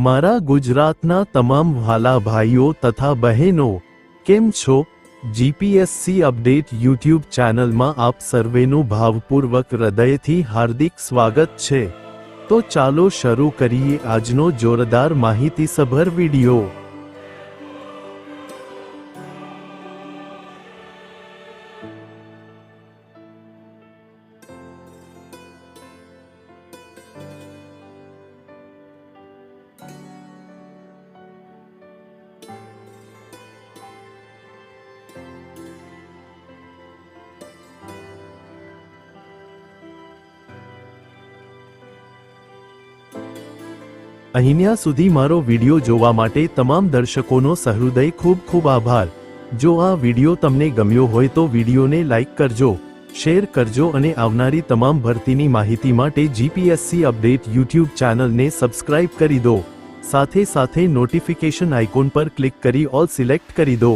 મારા ગુજરાતના તમામ વહાલા ભાઈઓ તથા બહેનો, કેમ છો? જીપીએસસી અપડેટ યુટ્યુબ ચેનલમાં આપ સર્વેનું ભાવપૂર્વક હૃદયથી હાર્દિક સ્વાગત છે। તો ચાલો શરૂ કરીએ આજનો જોરદાર માહિતીસભર વિડિયો। અહીંયા સુધી મારો વિડિયો જોવા માટે તમામ દર્શકોનો સહૃદય ખૂબ ખૂબ આભાર। જો આ વિડિયો તમને ગમ્યો હોય તો વિડિયોને લાઈક કરજો, શેર કરજો અને આવનારી તમામ ભરતીની માહિતી માટે જીપીએસસી અપડેટ યુટ્યુબ ચેનલને સબસ્ક્રાઇબ કરી દો। સાથે સાથે નોટિફિકેશન આઇકોન પર ક્લિક કરી ઓલ સિલેક્ટ કરી દો।